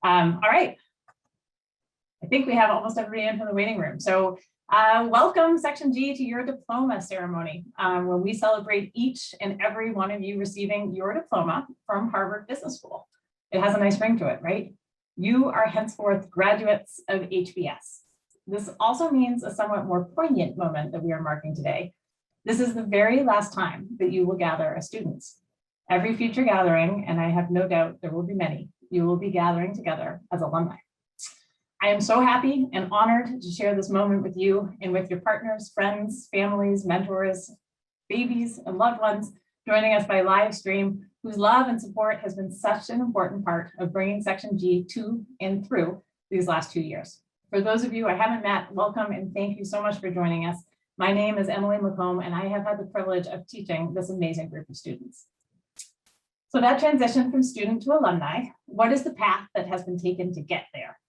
All right. I think we have almost everybody in from the waiting room. So welcome Section G to your diploma ceremony, where we celebrate each and every one of you receiving your diploma from Harvard Business School. It has a nice ring to it, right? You are henceforth graduates of HBS. This also means a somewhat more poignant moment that we are marking today. This is the very last time that you will gather as students. Every future gathering, and I have no doubt there will be many, you will be gathering together as alumni. I am so happy and honored to share this moment with you and with your partners, friends, families, mentors, babies, and loved ones joining us by live stream, whose love and support has been such an important part of bringing Section G to and through these last 2 years. For those of you I haven't met, welcome and thank you so much for joining us. My name is Emily McComb, and I have had the privilege of teaching this amazing group of students. So that transition from student to alumni, what is the path that has been taken to get there?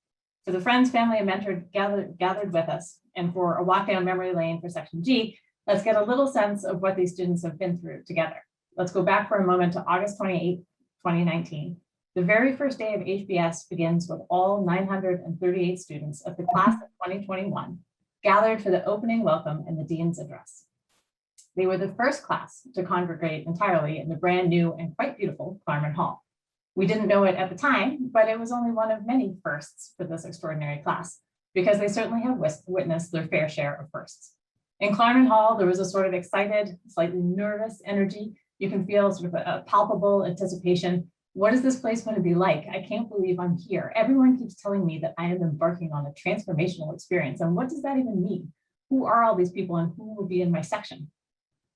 For the friends, family, and mentors gathered with us, and for a walk down memory lane for Section G, let's get a little sense of what these students have been through together. Let's go back for a moment to August 28, 2019. The very first day of HBS begins with all 938 students of the class of 2021 gathered for the opening welcome and the dean's address. They were the first class to congregate entirely in the brand new and quite beautiful Claremont Hall. We didn't know it at the time, but it was only one of many firsts for this extraordinary class, because they certainly have witnessed their fair share of firsts. In Claremont Hall, there was a sort of excited, slightly nervous energy. You can feel sort of a palpable anticipation. What is this place going to be like? I can't believe I'm here. Everyone keeps telling me that I am embarking on a transformational experience. And what does that even mean? Who are all these people and who will be in my section?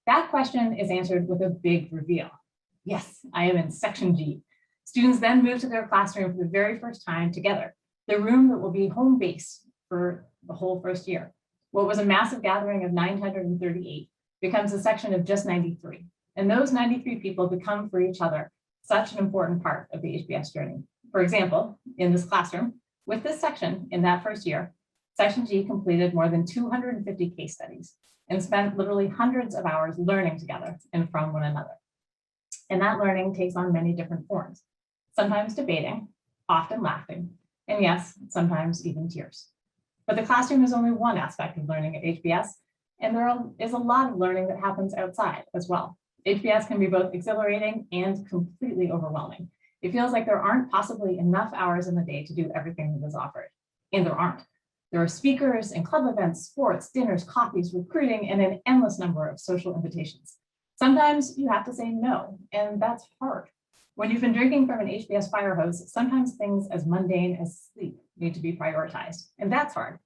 That question is answered with a big reveal. Yes, I am in Section G. Students then move to their classroom for the very first time together, the room that will be home base for the whole first year. What was a massive gathering of 938 becomes a section of just 93. And those 93 people become for each other such an important part of the HBS journey. For example, in this classroom, with this section in that first year, Section G completed more than 250 case studies and spent literally hundreds of hours learning together and from one another. And that learning takes on many different forms, sometimes debating, often laughing, and yes, sometimes even tears. But the classroom is only one aspect of learning at HBS, and there is a lot of learning that happens outside as well. HBS can be both exhilarating and completely overwhelming. It feels like there aren't possibly enough hours in the day to do everything that is offered, and there aren't. There are speakers and club events, sports, dinners, coffees, recruiting, and an endless number of social invitations. Sometimes you have to say no, and that's hard. When you've been drinking from an HBS fire hose, sometimes things as mundane as sleep need to be prioritized, and that's hard.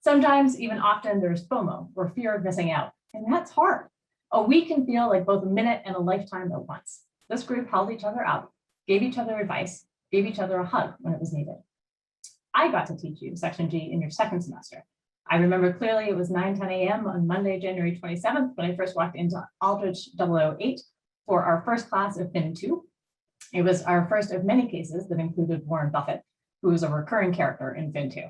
Sometimes, even often, there's FOMO, or fear of missing out, and that's hard. A week can feel like both a minute and a lifetime at once. This group held each other up, gave each other advice, gave each other a hug when it was needed. I got to teach you Section G in your second semester. I remember clearly it was 9:10 a.m. on Monday, January 27th, when I first walked into Aldrich 008 for our first class of Fin 2. It was our first of many cases that included Warren Buffett, who is a recurring character in Fin 2.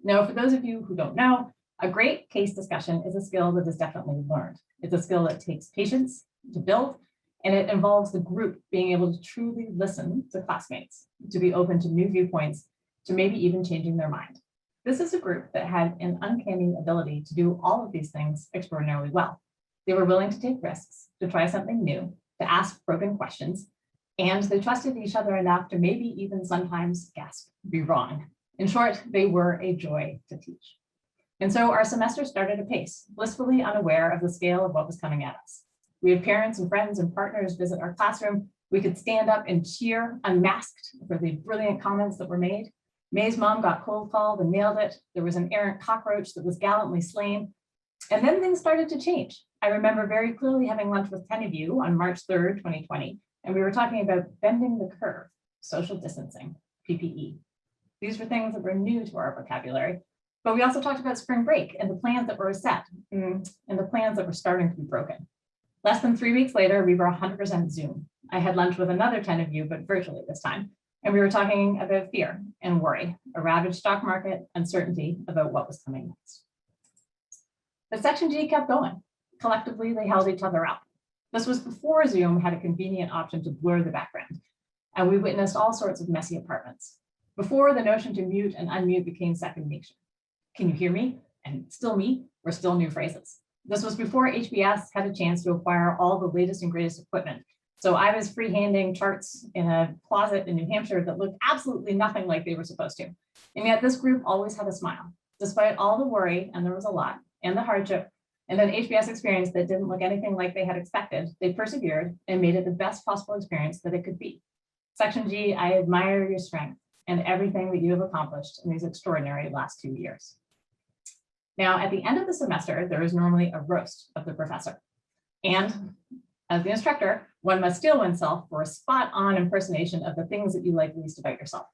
Now, for those of you who don't know, a great case discussion is a skill that is definitely learned. It's a skill that takes patience to build, and it involves the group being able to truly listen to classmates, to be open to new viewpoints, to maybe even changing their mind. This is a group that had an uncanny ability to do all of these things extraordinarily well. They were willing to take risks, to try something new, to ask probing questions, and they trusted each other enough to maybe even sometimes, gasp, be wrong. In short, they were a joy to teach. And so our semester started apace, blissfully unaware of the scale of what was coming at us. We had parents and friends and partners visit our classroom. We could stand up and cheer, unmasked, for the brilliant comments that were made. May's mom got cold called and nailed it. There was an errant cockroach that was gallantly slain. And then things started to change. I remember very clearly having lunch with 10 of you on March 3rd, 2020, and we were talking about bending the curve, social distancing, PPE. These were things that were new to our vocabulary, but we also talked about spring break and the plans that were set and the plans that were starting to be broken. Less than 3 weeks later, we were 100% Zoom. I had lunch with another 10 of you, but virtually this time. And we were talking about fear and worry, a ravaged stock market, uncertainty about what was coming next. But Section G kept going. Collectively, they held each other up. This was before Zoom had a convenient option to blur the background, and we witnessed all sorts of messy apartments. before the notion to mute and unmute became second nature. Can you hear me? And still me, were still new phrases. This was before HBS had a chance to acquire all the latest and greatest equipment. So I was freehanding charts in a closet in New Hampshire that looked absolutely nothing like they were supposed to. And yet this group always had a smile, despite all the worry, and there was a lot, and the hardship, and an HBS experience that didn't look anything like they had expected. They persevered and made it the best possible experience that it could be. Section G, I admire your strength and everything that you have accomplished in these extraordinary last 2 years. Now, at the end of the semester, there is normally a roast of the professor. And as the instructor, one must steel oneself for a spot-on impersonation of the things that you like least about yourself.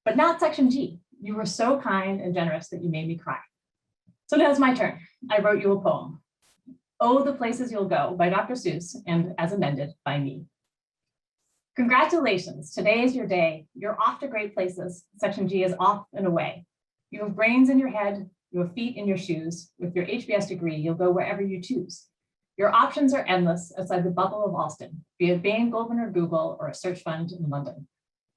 But not Section G. You were so kind and generous that you made me cry. So now it's my turn. I wrote you a poem. Oh, the Places You'll Go by Dr. Seuss, and as amended by me. Congratulations, today is your day. You're off to great places. Section G is off and away. You have brains in your head, you have feet in your shoes. With your HBS degree, you'll go wherever you choose. Your options are endless outside the bubble of Alston, be it Bain, Goldman, or Google, or a search fund in London.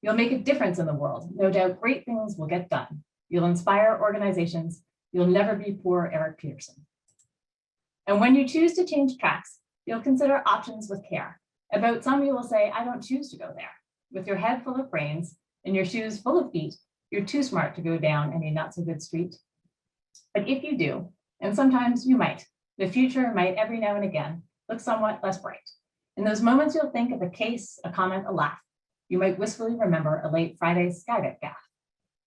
You'll make a difference in the world. No doubt great things will get done. You'll inspire organizations. You'll never be poor Eric Peterson. And when you choose to change tracks, you'll consider options with care. About some, you will say, I don't choose to go there. With your head full of brains and your shoes full of feet, you're too smart to go down any not so good street. But if you do, and sometimes you might, the future might every now and again look somewhat less bright. In those moments, you'll think of a case, a comment, a laugh. You might wistfully remember a late Friday Skydeck gaffe.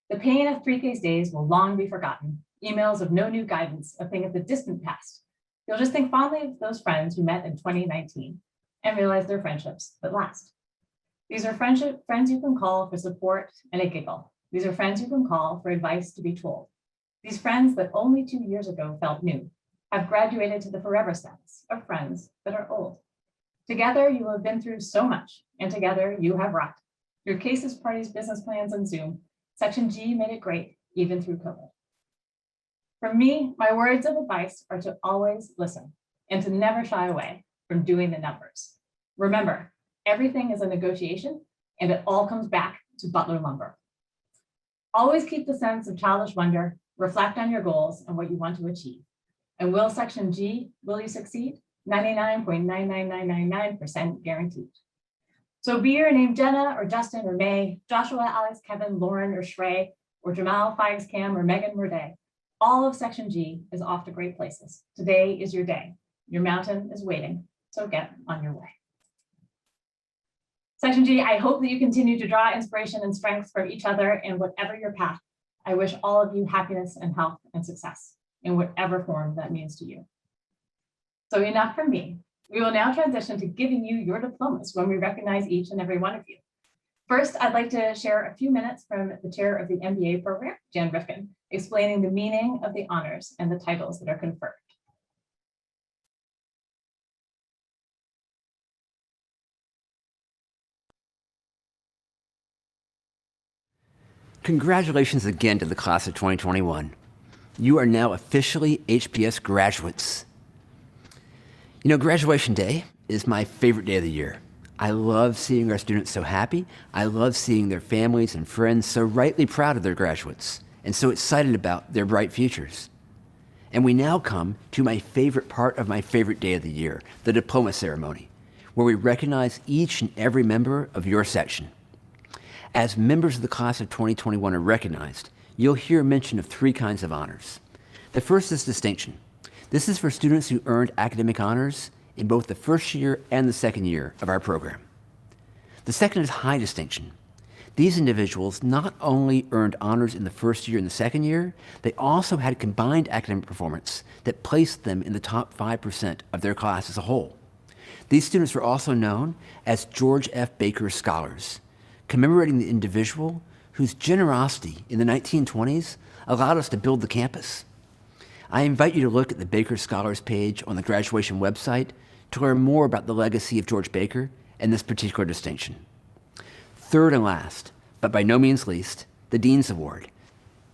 The pain of 3K's days will long be forgotten. Emails of no new guidance, a thing of the distant past. You'll just think fondly of those friends you met in 2019 and realize they're friendships that last. These are friends you can call for support and a giggle. These are friends you can call for advice to be told. These friends that only 2 years ago felt new have graduated to the forever status of friends that are old. Together, you have been through so much, and together you have rocked. Your cases, parties, business plans, and Zoom. Section G made it great, even through COVID. For me, my words of advice are to always listen and to never shy away from doing the numbers. Remember, everything is a negotiation, and it all comes back to Butler Lumber. Always keep the sense of childish wonder, reflect on your goals and what you want to achieve. And will Section G, will you succeed? 99.99999% guaranteed. So be your name Jenna or Justin or May, Joshua, Alex, Kevin, Lauren, or Shrey, or Jamal, Fives, Cam, or Megan Murday. All of Section G is off to great places. Today is your day. Your mountain is waiting, so get on your way. Section G, I hope that you continue to draw inspiration and strength from each other in whatever your path. I wish all of you happiness and health and success in whatever form that means to you. So enough from me. We will now transition to giving you your diplomas when we recognize each and every one of you. First, I'd like to share a few minutes from the chair of the MBA program, Jan Rifkin, explaining the meaning of the honors and the titles that are conferred. Congratulations again to the class of 2021. You are now officially HBS graduates. You know, graduation day is my favorite day of the year. I love seeing our students so happy. I love seeing their families and friends so rightly proud of their graduates and so excited about their bright futures. And we now come to my favorite part of my favorite day of the year, the diploma ceremony, where we recognize each and every member of your section. As members of the class of 2021 are recognized, you'll hear mention of 3 kinds of honors. The first is distinction. This is for students who earned academic honors in both the first year and the second year of our program. The second is high distinction. These individuals not only earned honors in the first year and the second year, they also had combined academic performance that placed them in the top 5% of their class as a whole. These students were also known as George F. Baker Scholars, commemorating the individual whose generosity in the 1920s allowed us to build the campus. I invite you to look at the Baker Scholars page on the graduation website to learn more about the legacy of George Baker and this particular distinction. Third and last, but by no means least, the Dean's Award.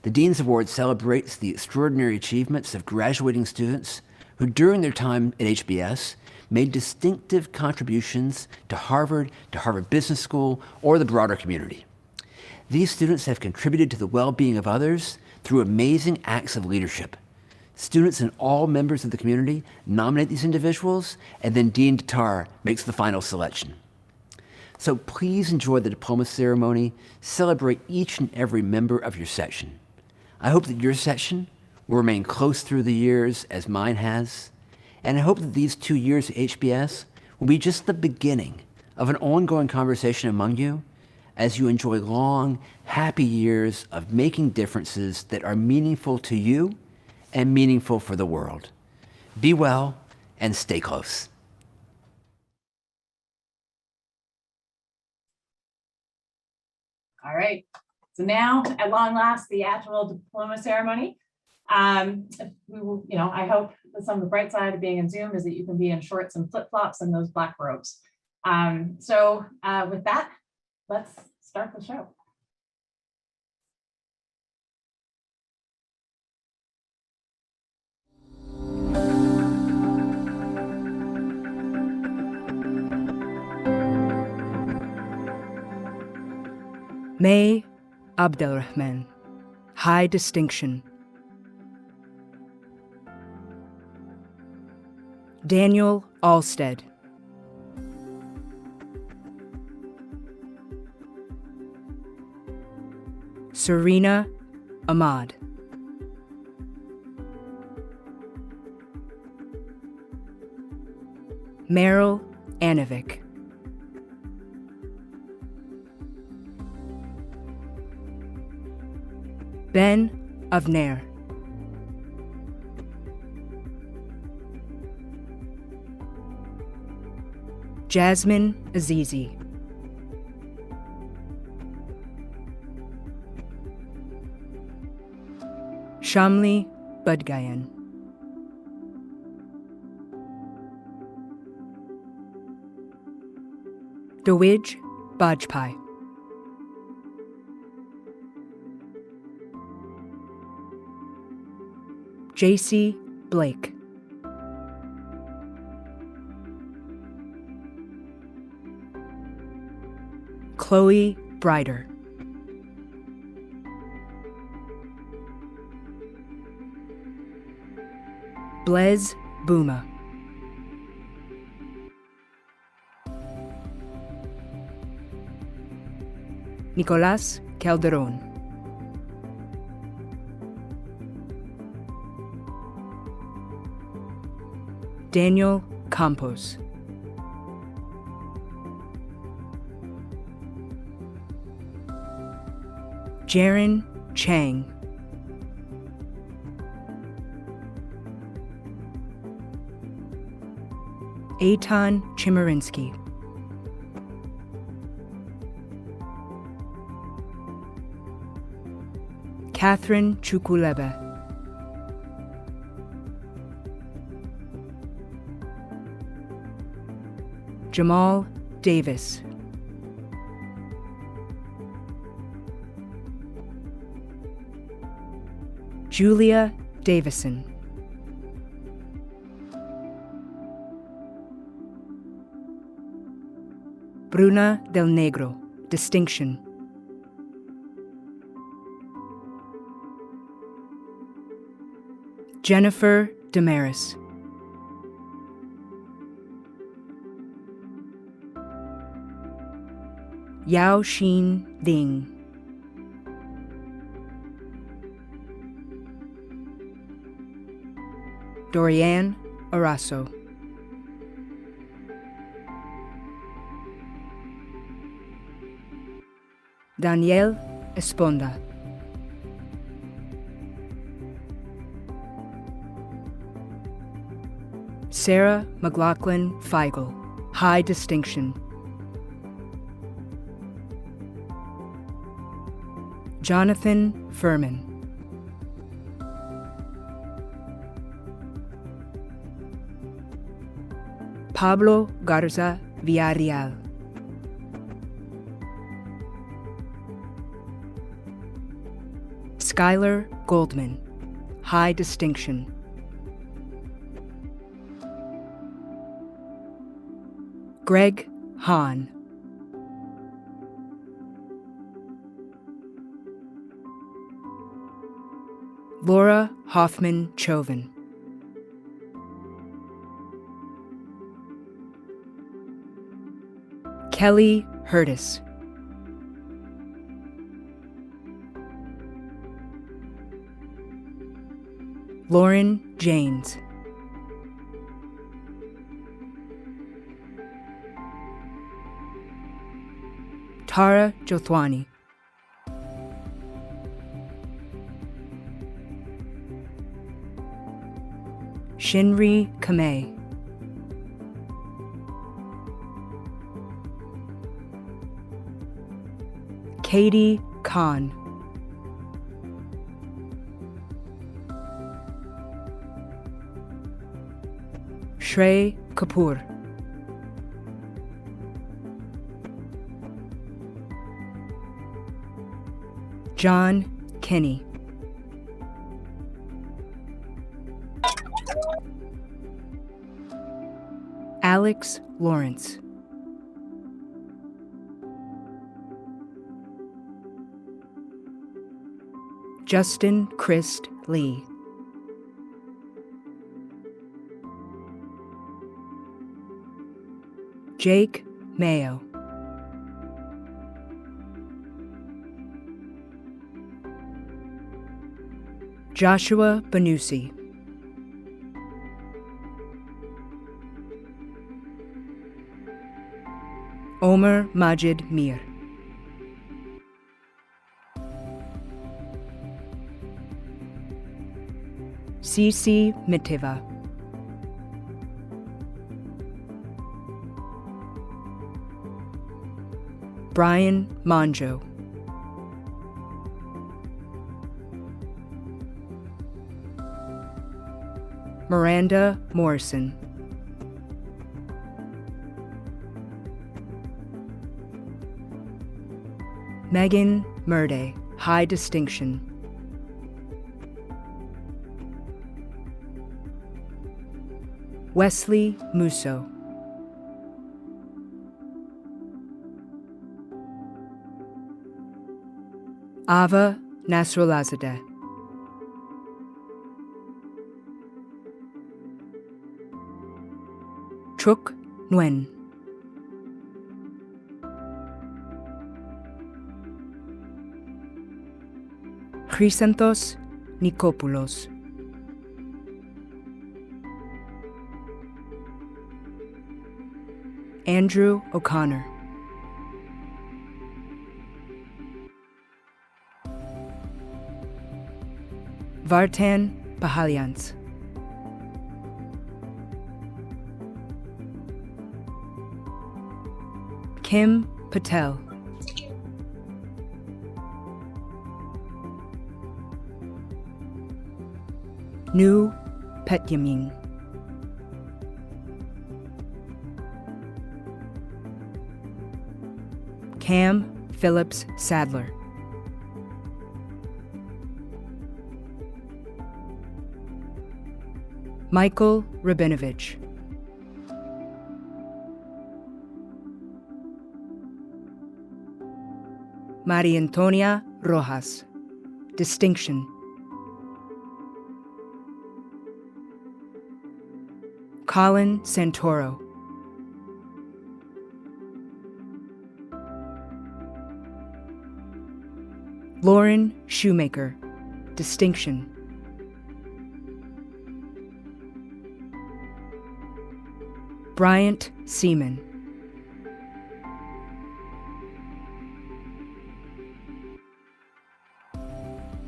The Dean's Award celebrates the extraordinary achievements of graduating students who during their time at HBS made distinctive contributions to Harvard Business School, or the broader community. These students have contributed to the well-being of others through amazing acts of leadership. Students and all members of the community nominate these individuals, and then Dean Tatar makes the final selection. So please enjoy the diploma ceremony. Celebrate each and every member of your section. I hope that your section will remain close through the years as mine has, and I hope that these 2 years at HBS will be just the beginning of an ongoing conversation among you as you enjoy long, happy years of making differences that are meaningful to you and meaningful for the world. Be well and stay close. All right, so now at long last, the actual diploma ceremony. We will, I hope that some of the bright side of being in Zoom is that you can be in shorts and flip-flops and those black robes. So with that, let's start the show. May Abdelrahman, High Distinction. Daniel Alstead. Serena Ahmad. Meryl Anovic. Ben Avner. Jasmine Azizi. Shamli Budgayan. Dawij Bajpai. JC Blake. Chloe Brider. Blaise Bouma. Nicolas Calderon. Daniel Campos. Jaren Chang. Eitan Chemerinsky. Catherine Chukwulebe. Jamal Davis. Julia Davison. Bruna Del Negro, Distinction. Jennifer Damaris. Yao Xin Ding. Doriane Arasso. Daniel Esponda. Sarah McLaughlin Feigl, High Distinction. Jonathan Furman. Pablo Garza Villarreal. Skylar Goldman, High Distinction. Greg Hahn. Laura Hoffman Chauvin. Kelly Hurtis. Lauren Janes. Tara Jothwani. Shinri Kamei. Katie Khan. Shrey Kapoor. John Kenny. Alex Lawrence. Justin Christ Lee. Jake Mayo. Joshua Banusi. Omer Majid Mir. Cici Miteva. Brian Monjo. Miranda Morrison. Megan Murday, high distinction. Wesley Musso. Ava Nasrulazadeh. Truk Nguyen. Chrysanthos Nikopoulos. Andrew O'Connor. Vartan Pahalians. Kim Patel. Nu Petyaming. Cam Phillips Sadler. Michael Rabinovich. Maria Antonia Rojas. Distinction. Colin Santoro. Lauren Shoemaker. Distinction. Bryant Seaman.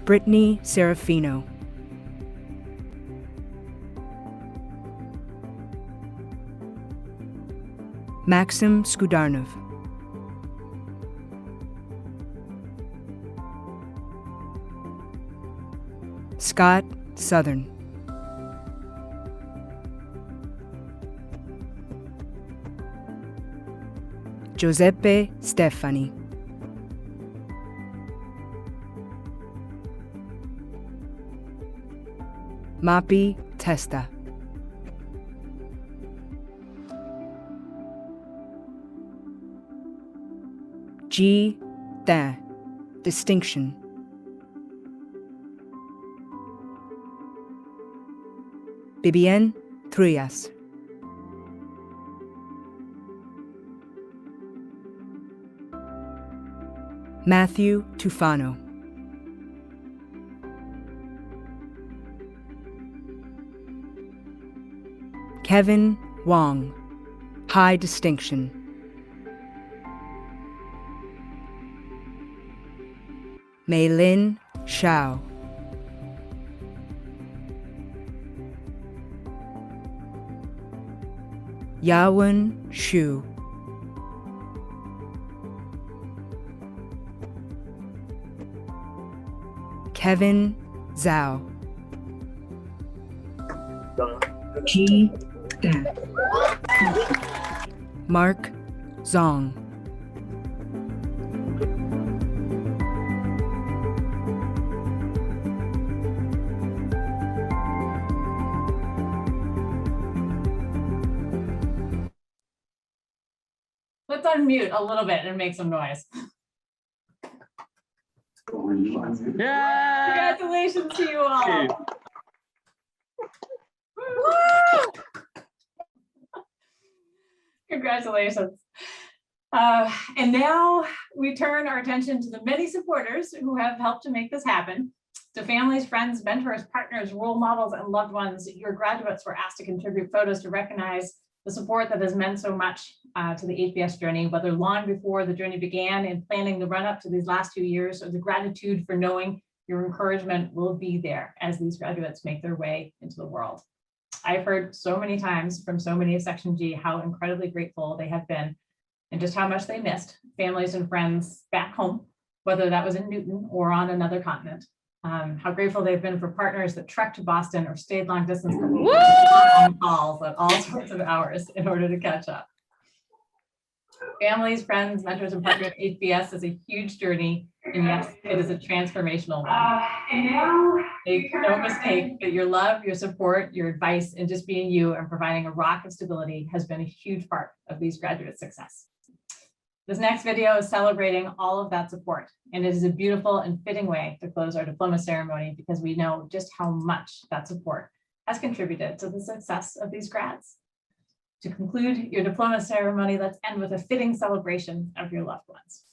Brittany Serafino. Maxim Skudarnov. Scott Southern. Giuseppe Stefani. Mapi Testa. G. Da. Distinction. Bibien Trias. Matthew Tufano. Kevin Wong, high distinction. Mei Lin Shao. Yawen Shu. Kevin Zhao. G. Dan. Mark Zong. Let's unmute a little bit and make some noise. Yeah. Congratulations to you all. Woo! Congratulations. And now we turn our attention to the many supporters who have helped to make this happen. To families, friends, mentors, partners, role models, and loved ones, your graduates were asked to contribute photos to recognize the support that has meant so much to the HBS journey, whether long before the journey began in planning the run up to these last 2 years, or the gratitude for knowing your encouragement will be there as these graduates make their way into the world. I've heard so many times from so many of Section G how incredibly grateful they have been and just how much they missed families and friends back home, whether that was in Newton or on another continent. How grateful they've been for partners that trekked to Boston or stayed long distance on calls at all sorts of hours in order to catch up. Families, friends, mentors, and partners at HBS is a huge journey, and yes, it is a transformational one. Make no mistake that your love, your support, your advice, and just being you and providing a rock of stability has been a huge part of these graduate success. This next video is celebrating all of that support, and it is a beautiful and fitting way to close our diploma ceremony because we know just how much that support has contributed to the success of these grads. To conclude your diploma ceremony, let's end with a fitting celebration of your loved ones.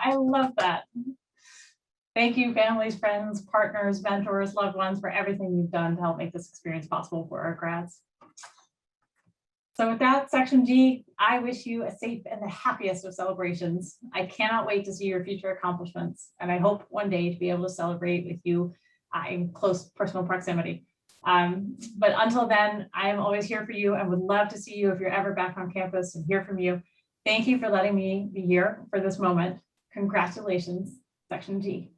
I love that. Thank you, families, friends, partners, mentors, loved ones, for everything you've done to help make this experience possible for our grads. So with that, Section G, I wish you a safe and the happiest of celebrations. I cannot wait to see your future accomplishments, and I hope one day to be able to celebrate with you in close personal proximity. But until then, I am always here for you and would love to see you if you're ever back on campus and hear from you. Thank you for letting me be here for this moment. Congratulations, Section G.